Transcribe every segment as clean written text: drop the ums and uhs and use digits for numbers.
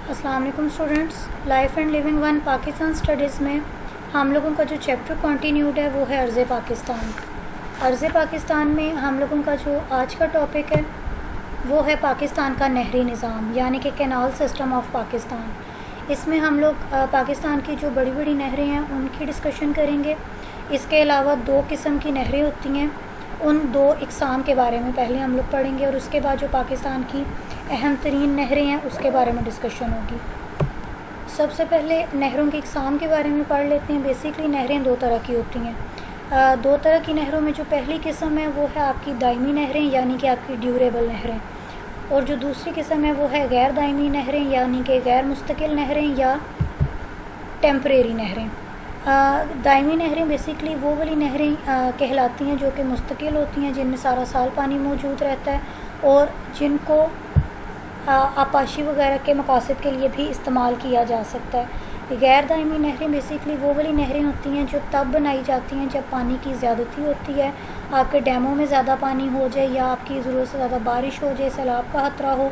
السلام علیکم students, life and living one Pakistan studies میں ہم لوگوں کا جو چیپٹر کنٹینیوڈ ہے وہ ہے ارض پاکستان۔ ارض پاکستان میں ہم لوگوں کا جو آج کا ٹاپک ہے وہ ہے پاکستان کا نہری نظام، یعنی کہ کینال سسٹم آف پاکستان۔ اس میں ہم لوگ پاکستان کی جو بڑی بڑی نہریں ہیں ان کی ڈسکشن کریں گے۔ اس کے علاوہ دو قسم کی نہریں ہوتی ہیں، ان دو اقسام کے بارے میں پہلے ہم لوگ پڑھیں گے، اور اس کے بعد جو پاکستان کی اہم ترین نہریں ہیں اس کے بارے میں ڈسکشن ہوگی۔ سب سے پہلے نہروں کی اقسام کے بارے میں پڑھ لیتے ہیں۔ بیسکلی نہریں دو طرح کی ہوتی ہیں۔ دو طرح کی نہروں میں جو پہلی قسم ہے وہ ہے آپ کی دائمی نہریں، یعنی کہ آپ کی ڈیوریبل نہریں، اور جو دوسری قسم ہے وہ ہے غیر دائمی نہریں، یعنی کہ غیر مستقل نہریں یا ٹیمپریری نہریں۔ دائمی نہریں بیسکلی وہ والی نہریں کہلاتی ہیں جو کہ مستقل ہوتی ہیں، جن میں سارا سال پانی موجود رہتا ہے اور جن کو آبپاشی وغیرہ کے مقاصد کے لیے بھی استعمال کیا جا سکتا ہے۔ غیر دائمی نہریں بیسکلی وہ والی نہریں ہوتی ہیں جو تب بنائی جاتی ہیں جب پانی کی زیادتی ہوتی ہے، آپ کے ڈیموں میں زیادہ پانی ہو جائے یا آپ کی ضرورت سے زیادہ بارش ہو جائے، سیلاب کا خطرہ ہو،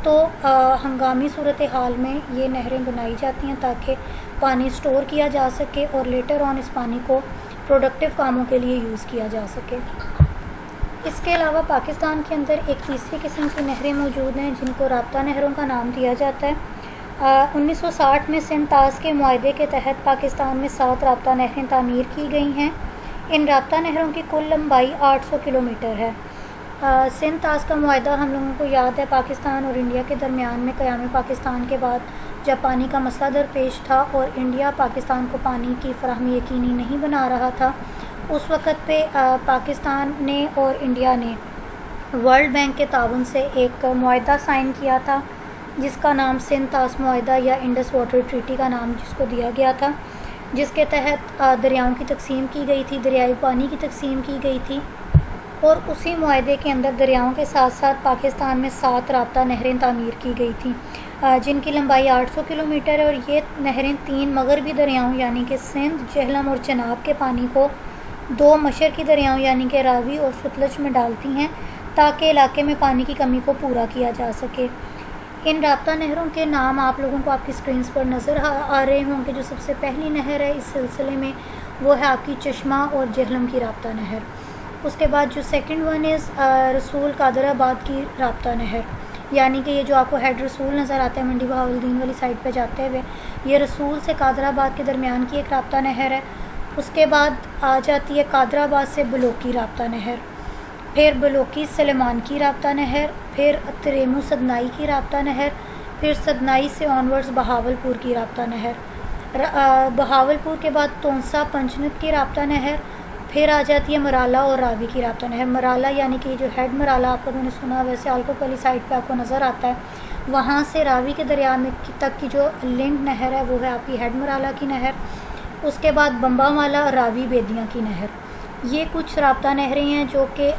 تو ہنگامی صورتحال میں یہ نہریں بنائی جاتی ہیں تاکہ پانی سٹور کیا جا سکے اور لیٹر آن اس پانی کو پروڈکٹیو کاموں کے لیے یوز کیا جا سکے۔ اس کے علاوہ پاکستان کے اندر ایک تیسری قسم کی نہریں موجود ہیں جن کو رابطہ نہروں کا نام دیا جاتا ہے۔ 1960 میں سندھ طاس کے معاہدے کے تحت پاکستان میں 7 رابطہ نہریں تعمیر کی گئی ہیں۔ ان رابطہ نہروں کی کل لمبائی 800 کلومیٹر ہے۔ سندھ طاس کا معاہدہ ہم لوگوں کو یاد ہے، پاکستان اور انڈیا کے درمیان میں قیام پاکستان کے بعد جب پانی کا مسئلہ درپیش تھا اور انڈیا پاکستان کو پانی کی فراہمی یقینی نہیں بنا رہا تھا، اس وقت پہ پاکستان نے اور انڈیا نے ورلڈ بینک کے تعاون سے ایک معاہدہ سائن کیا تھا جس کا نام سندھ طاس معاہدہ یا انڈس واٹر ٹریٹی کا نام جس کو دیا گیا تھا، جس کے تحت دریاؤں کی تقسیم کی گئی تھی، دریائی پانی کی تقسیم کی گئی تھی، اور اسی معاہدے کے اندر دریاؤں کے ساتھ ساتھ پاکستان میں 7 رابطہ نہریں تعمیر کی گئی تھیں جن کی لمبائی 800 کلومیٹر ہے، اور یہ نہریں 3 مغربی دریاؤں یعنی کہ سندھ، جہلم اور چناب کے پانی کو 2 مشرقی دریاؤں یعنی کہ راوی اور ستلج میں ڈالتی ہیں تاکہ علاقے میں پانی کی کمی کو پورا کیا جا سکے۔ ان رابطہ نہروں کے نام آپ لوگوں کو آپ کی اسکرینس پر نظر آ رہے ہوں کہ جو سب سے پہلی نہر ہے اس سلسلے میں وہ ہے آپ کی چشمہ اور جہلم کی رابطہ نہر۔ اس کے بعد جو سیکنڈ ون از رسول قادر آباد کی رابطہ نہر، یعنی کہ یہ جو آپ کو ہیڈ رسول نظر آتا ہے منڈی بہاولدین والی سائڈ پہ جاتے ہوئے، یہ رسول سے قادر آباد کے درمیان کی ایک رابطہ نہر ہے۔ اس کے بعد آ جاتی ہے قادر آباد سے بلوکی رابطہ نہر، پھر بلوکی سلیمان کی رابطہ نہر، پھر تریمو سدنائی کی رابطہ نہر، پھر سدنائی سے آنورڈز بہاول پور کی رابطہ نہر، بہاول پور کے بعد تونسا پنجنت کی رابطہ نہر، پھر آ جاتی ہے مرالا اور راوی کی رابطہ نہر۔ مرالا یعنی کہ جو ہیڈ مرالا آپ لوگوں نے سنا، ویسے آلکو پلی سائڈ پہ آپ کو نظر آتا ہے، وہاں سے راوی کے دریا میں تک کی جو لنک نہر ہے وہ ہے آپ کی ہیڈ مرالا کی نہر۔ اس کے بعد بمبا والا راوی بیدیاں کی نہر۔ یہ کچھ رابطہ نہریں ہیں جو کہ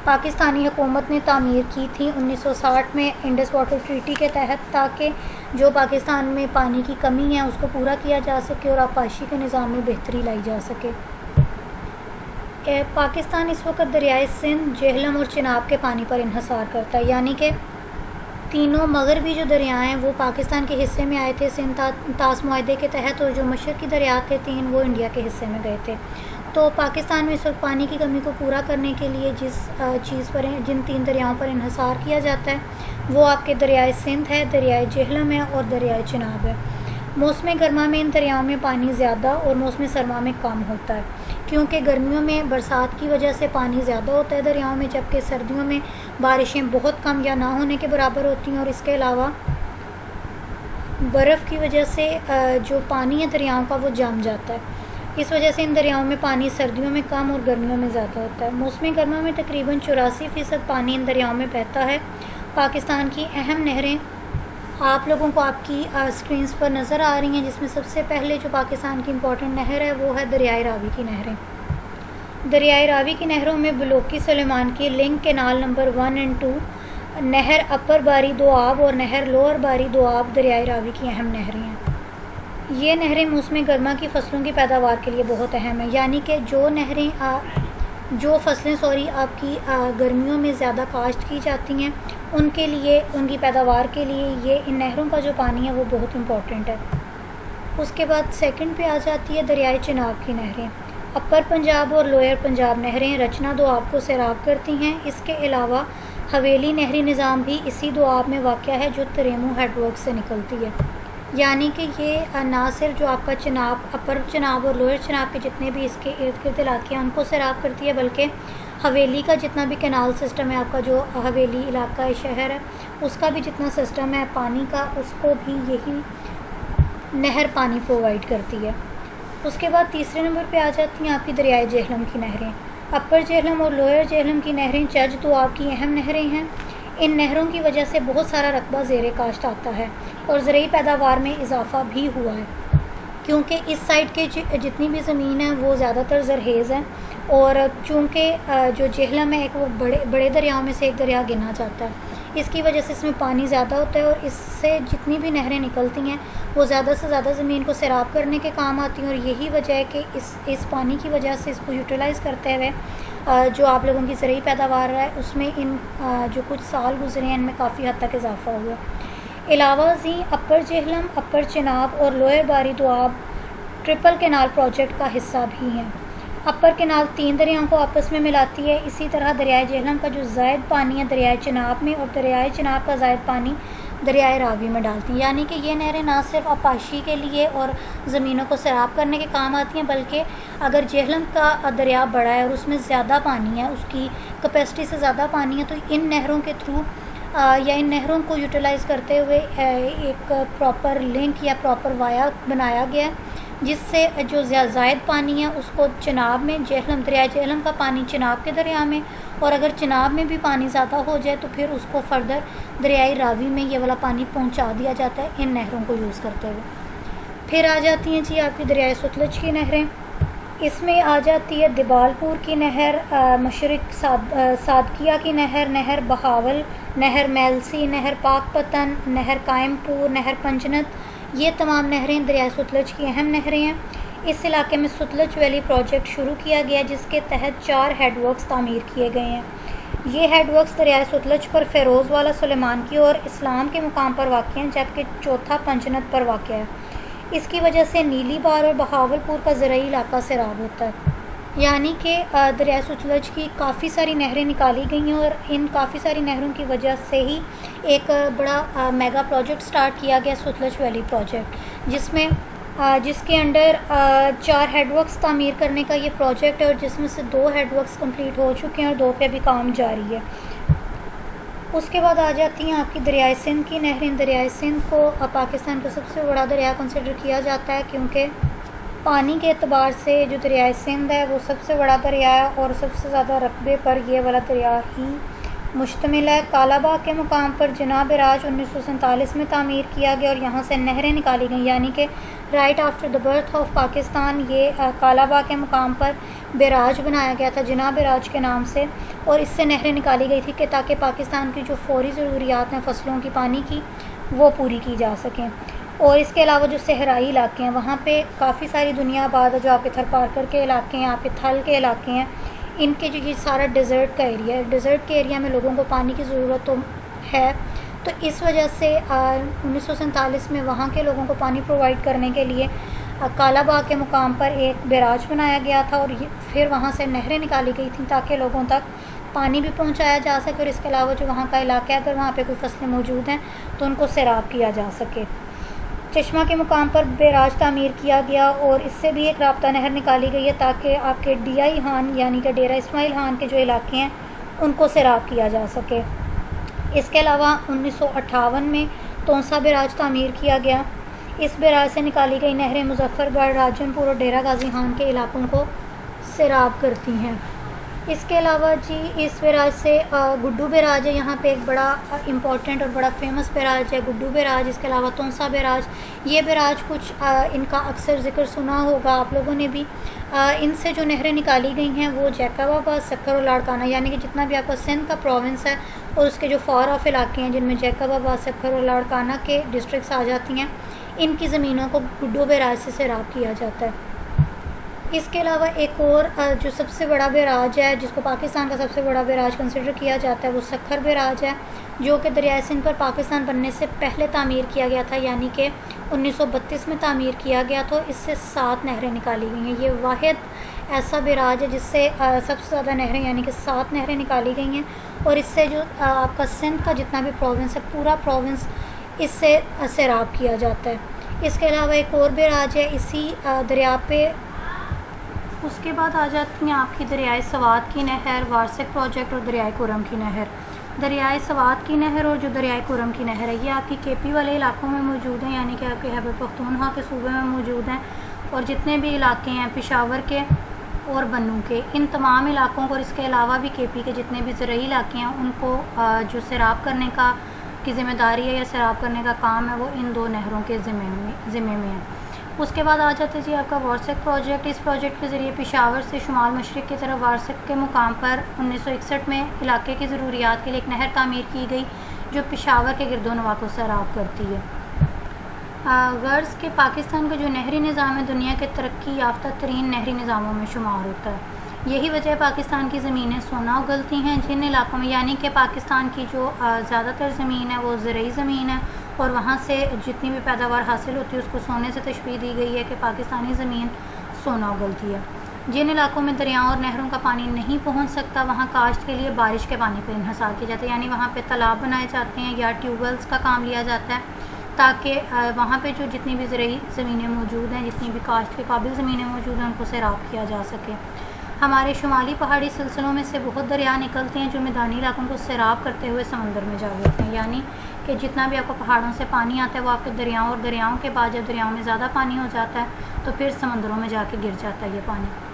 پاکستانی حکومت نے تعمیر کی تھیں 1960 میں انڈس واٹر ٹریٹی کے تحت، تاکہ جو پاکستان میں پانی کی کمی ہے اس کو پورا کیا جا سکے اور آبپاشی کے نظام میں بہتری لائی جا سکے۔ پاکستان اس وقت دریائے سندھ، جہلم اور چناب کے پانی پر انحصار کرتا ہے، یعنی کہ تینوں مغربی جو دریا ہیں وہ پاکستان کے حصے میں آئے تھے سندھ طاس معاہدے کے تحت، اور جو مشرقی دریا تھے 3 وہ انڈیا کے حصے میں گئے تھے۔ تو پاکستان میں اس وقت پانی کی کمی کو پورا کرنے کے لیے جن 3 دریاؤں پر انحصار کیا جاتا ہے وہ آپ کے دریائے سندھ ہے، دریائے جہلم ہے اور دریائے چناب ہے۔ موسم گرما میں ان دریاؤں میں پانی زیادہ اور موسم سرما میں کم ہوتا ہے، کیونکہ گرمیوں میں برسات کی وجہ سے پانی زیادہ ہوتا ہے دریاؤں میں، جبکہ سردیوں میں بارشیں بہت کم یا نہ ہونے کے برابر ہوتی ہیں، اور اس کے علاوہ برف کی وجہ سے جو پانی ہے دریاؤں کا وہ جم جاتا ہے۔ اس وجہ سے ان دریاؤں میں پانی سردیوں میں کم اور گرمیوں میں زیادہ ہوتا ہے۔ موسم گرما میں تقریباً 84% پانی ان دریاؤں میں بہتا ہے۔ پاکستان کی اہم نہریں آپ لوگوں کو آپ کی اسکرینس پر نظر آ رہی ہیں، جس میں سب سے پہلے جو پاکستان کی امپورٹنٹ نہر ہے وہ ہے دریائے راوی کی نہریں۔ دریائے راوی کی نہروں میں بلوکی سلیمان کی لنک کینال نمبر 1 اور 2، نہر اپر باری دوآب اور نہر لوور باری دوآب دریائے راوی کی اہم نہریں ہیں۔ یہ نہریں موسم گرما کی فصلوں کی پیداوار کے لیے بہت اہم ہیں، یعنی کہ جو فصلیں آپ کی گرمیوں میں زیادہ کاشت کی جاتی ہیں ان کے لیے، ان کی پیداوار کے لیے یہ ان نہروں کا جو پانی ہے وہ بہت امپورٹنٹ ہے۔ اس کے بعد سیکنڈ پہ آ جاتی ہے دریائے چناب کی نہریں۔ اپر پنجاب اور لوئر پنجاب نہریں رچنا دوآب کو سیراب کرتی ہیں۔ اس کے علاوہ حویلی نہری نظام بھی اسی دوآب میں واقع ہے جو تریمو ہیڈ ورک سے نکلتی ہے، یعنی کہ یہ نہ صرف جو آپ کا چناب، اپر چناب اور لوئر چناب کے جتنے بھی اس کے ارد گرد علاقے ہیں ان کو سیراب کرتی ہے، بلکہ حویلی کا جتنا بھی کینال سسٹم ہے، آپ کا جو حویلی علاقہ شہر ہے اس کا بھی جتنا سسٹم ہے پانی کا، اس کو بھی یہی نہر پانی پرووائڈ کرتی ہے۔ اس کے بعد تیسرے نمبر پہ آ جاتی ہیں آپ کی دریائے جہلم کی نہریں۔ اپر جہلم اور لوئر جہلم کی نہریں چرج دوآب کی اہم نہریں ہیں۔ ان نہروں کی وجہ سے بہت سارا رقبہ زیر کاشت آتا ہے اور زرعی پیداوار میں اضافہ بھی ہوا ہے، کیونکہ اس سائڈ کے جتنی بھی زمین ہے وہ زیادہ تر زرخیز ہے، اور چونکہ جو جہلم ہے ایک وہ بڑے دریاؤں میں سے ایک دریا گنا جاتا ہے، اس کی وجہ سے اس میں پانی زیادہ ہوتا ہے، اور اس سے جتنی بھی نہریں نکلتی ہیں وہ زیادہ سے زیادہ زمین کو سیراب کرنے کے کام آتی ہیں، اور یہی وجہ ہے کہ اس پانی کی وجہ سے اس کو یوٹیلائز کرتے ہوئے جو آپ لوگوں کی زرعی پیداوار ہے اس میں ان جو کچھ سال گزرے ہیں ان میں کافی حد تک اضافہ ہوا۔ علاوہ ازیں اپر جہلم، اپر چناب اور لوئر باری دوآب ٹرپل کینال پروجیکٹ کا حصہ بھی ہیں۔ اپر کینال 3 دریاؤں کو آپس میں ملاتی ہے، اسی طرح دریائے جہلم کا جو زائد پانی ہے دریائے چناب میں، اور دریائے چناب کا زائد پانی دریائے راوی میں ڈالتی ہیں، یعنی کہ یہ نہریں نہ صرف آبپاشی کے لیے اور زمینوں کو سیراب کرنے کے کام آتی ہیں، بلکہ اگر جہلم کا دریا بڑا ہے اور اس میں زیادہ پانی ہے، اس کی کیپیسٹی سے زیادہ پانی ہے، تو ان نہروں کے تھرو یا ان نہروں کو یوٹیلائز کرتے ہوئے ایک پراپر لنک یا پراپر وایا بنایا گیا ہے، جس سے جو زائد پانی ہے اس کو چناب میں، دریائے جہلم کا پانی چناب کے دریا میں، اور اگر چناب میں بھی پانی زیادہ ہو جائے تو پھر اس کو فردر دریائے راوی میں یہ والا پانی پہنچا دیا جاتا ہے ان نہروں کو یوز کرتے ہوئے۔ پھر آ جاتی ہیں جی آپ کی دریائے ستلج کی نہریں۔ اس میں آ جاتی ہے دیبال پور کی نہر، مشرق صادقیہ کی نہر، نہر بہاول، نہر میلسی، نہر پاک پتن، نہر قائم پور، نہر پنجنت، یہ تمام نہریں دریائے ستلج کی اہم نہریں ہیں۔ اس علاقے میں ستلج ویلی پروجیکٹ شروع کیا گیا جس کے تحت 4 ہیڈ ورکس تعمیر کیے گئے ہیں۔ یہ ہیڈ ورکس دریائے ستلج پر فیروز والا سلیمان کی اور اسلام کے مقام پر واقع ہیں، جبکہ چوتھا پنجنت پر واقع ہے۔ اس کی وجہ سے نیلی بار اور بہاول پور کا زرعی علاقہ سیراب ہوتا ہے، یعنی کہ دریائے ستلج کی کافی ساری نہریں نکالی گئی ہیں، اور ان کافی ساری نہروں کی وجہ سے ہی ایک بڑا میگا پروجیکٹ سٹارٹ کیا گیا، ستلج ویلی پروجیکٹ، جس کے انڈر 4 ہیڈ ورکس تعمیر کرنے کا یہ پروجیکٹ ہے، اور جس میں سے 2 ہیڈ ورکس کمپلیٹ ہو چکے ہیں اور 2 پہ بھی کام جاری ہے۔ اس کے بعد آ جاتی ہیں آپ کی دریائے سندھ کی نہریں۔ دریائے سندھ کو پاکستان کا سب سے بڑا دریا کنسیڈر کیا جاتا ہے، کیونکہ پانی کے اعتبار سے جو دریائے سندھ ہے وہ سب سے بڑا دریا ہے، اور سب سے زیادہ رقبے پر یہ والا دریا ہی مشتمل ہے۔ کالا باغ کے مقام پر جناب راج 1947 میں تعمیر کیا گیا اور یہاں سے نہریں نکالی گئیں، یعنی کہ right after the birth of Pakistan یہ کالا باغ کے مقام پر بیراج بنایا گیا تھا جناب راج کے نام سے، اور اس سے نہریں نکالی گئی تھی کہ تاکہ پاکستان کی جو فوری ضروریات ہیں فصلوں کی پانی کی وہ پوری کی جا سکیں۔ اور اس کے علاوہ جو صحرائی علاقے ہیں وہاں پہ کافی ساری دنیا آباد ہے، جو آپ کے تھر پارکر کے علاقے ہیں، آپ کے تھل کے علاقے ہیں، ان کے جو یہ سارا ڈیزرٹ کا ایریا ہے، ڈیزرٹ کے ایریا میں لوگوں کو پانی کی ضرورت تو ہے، تو اس وجہ سے 1947 میں وہاں کے لوگوں کو پانی پرووائڈ کرنے کے لیے کالا باغ کے مقام پر ایک بیراج بنایا گیا تھا، اور پھر وہاں سے نہریں نکالی گئی تھیں تاکہ لوگوں تک پانی بھی پہنچایا جا سکے، اور اس کے علاوہ جو وہاں کا علاقہ ہے اگر وہاں پہ کوئی فصلیں موجود ہیں تو ان کو سیراب کیا جا سکے۔ چشمہ کے مقام پر بیراج تعمیر کیا گیا، اور اس سے بھی ایک رابطہ نہر نکالی گئی ہے تاکہ آپ کے ڈی آئی خان یعنی کہ ڈیرہ اسماعیل خان کے جو علاقے ہیں ان کو سیراب کیا جا سکے۔ اس کے علاوہ 1958 میں تونسا بیراج تعمیر کیا گیا۔ اس بیراج سے نکالی گئی نہریں مظفر گڑھ، راجن پور اور ڈیرہ غازی خان کے علاقوں کو سیراب کرتی ہیں۔ اس کے علاوہ جی اس بیراج سے گڈو بیراج ہے، یہاں پہ ایک بڑا امپورٹنٹ اور بڑا فیمس بیراج ہے گڈو بیراج۔ اس کے علاوہ تونسا بیراج، یہ بیراج کچھ ان کا اکثر ذکر سنا ہوگا آپ لوگوں نے بھی۔ ان سے جو نہریں نکالی گئی ہیں وہ جیکب آباد، سکھر اور لاڑکانہ، یعنی کہ جتنا بھی آپ کا سندھ کا پروونس ہے اور اس کے جو فار آف علاقے ہیں جن میں جیکب آباد، سکھر اور لاڑکانہ کے ڈسٹرکٹس آ جاتی ہیں، ان کی زمینوں کو گڈو بیراج سے سیراب کیا جاتا ہے۔ اس کے علاوہ ایک اور جو سب سے بڑا بیراج ہے، جس کو پاکستان کا سب سے بڑا بیراج کنسیڈر کیا جاتا ہے، وہ سکھر بیراج ہے، جو کہ دریائے سندھ پر پاکستان بننے سے پہلے تعمیر کیا گیا تھا، یعنی کہ 1932 میں تعمیر کیا گیا تھا۔ اس سے 7 نہریں نکالی گئی ہیں۔ یہ واحد ایسا بیراج ہے جس سے سب سے زیادہ نہریں یعنی کہ 7 نہریں نکالی گئی ہیں، اور اس سے جو آپ کا سندھ کا جتنا بھی پروونس ہے، پورا پروونس اس سے سیراب کیا جاتا ہے۔ اس کے علاوہ ایک اور بیراج ہے اسی دریا پہ۔ اس کے بعد آ جاتی ہیں آپ کی دریائے سوات کی نہر، وارسک پروجیکٹ اور دریائے کرم کی نہر۔ دریائے سوات کی نہر اور جو دریائے کرم کی نہر ہے، یہ آپ کی کے پی والے علاقوں میں موجود ہیں، یعنی کہ آپ کے خیبر پختونخوا کے صوبے میں موجود ہیں، اور جتنے بھی علاقے ہیں پشاور کے اور بنوں کے، ان تمام علاقوں کو، اور اس کے علاوہ بھی کے پی کے جتنے بھی زرعی علاقے ہیں، ان کو جو سیراب کرنے کی ذمہ داری ہے یا سیراب کرنے کا کام ہے، وہ ان 2 نہروں کے ذمے میں ہے۔ اس کے بعد آ جاتا ہے جی آپ کا وارسک پروجیکٹ۔ اس پروجیکٹ کے ذریعے پشاور سے شمال مشرق کی طرف وارسک کے مقام پر 1961 میں علاقے کی ضروریات کے لیے ایک نہر تعمیر کی گئی، جو پشاور کے گرد و نواح کو سیراب کرتی ہے۔ غرض کہ پاکستان کا جو نہری نظام ہے، دنیا کے ترقی یافتہ ترین نہری نظاموں میں شمار ہوتا ہے۔ یہی وجہ ہے پاکستان کی زمینیں سونا اگلتی ہیں، جن علاقوں میں، یعنی کہ پاکستان کی جو زیادہ تر زمین ہے وہ زرعی زمین ہے، اور وہاں سے جتنی بھی پیداوار حاصل ہوتی ہے اس کو سونے سے تشبیہ دی گئی ہے کہ پاکستانی زمین سونا اگلتی ہے۔ جن علاقوں میں دریاؤں اور نہروں کا پانی نہیں پہنچ سکتا، وہاں کاشت کے لیے بارش کے پانی پر انحصار کیا جاتا ہے، یعنی وہاں پہ تالاب بنائے جاتے ہیں یا ٹیوب ویلز کا کام لیا جاتا ہے، تاکہ وہاں پہ جو جتنی بھی زرعی زمینیں موجود ہیں، جتنی بھی کاشت کے قابل زمینیں موجود ہیں، ان کو سیراب کیا جا سکے۔ ہمارے شمالی پہاڑی سلسلوں میں سے بہت دریا نکلتے ہیں جو میدانی علاقوں کو سیراب کرتے ہوئے سمندر میں جا گرتے ہیں، یعنی کہ جتنا بھی آپ کو پہاڑوں سے پانی آتا ہے وہ آپ کے دریاؤں، اور دریاؤں کے بعد جب دریاؤں میں زیادہ پانی ہو جاتا ہے تو پھر سمندروں میں جا کے گر جاتا ہے یہ پانی۔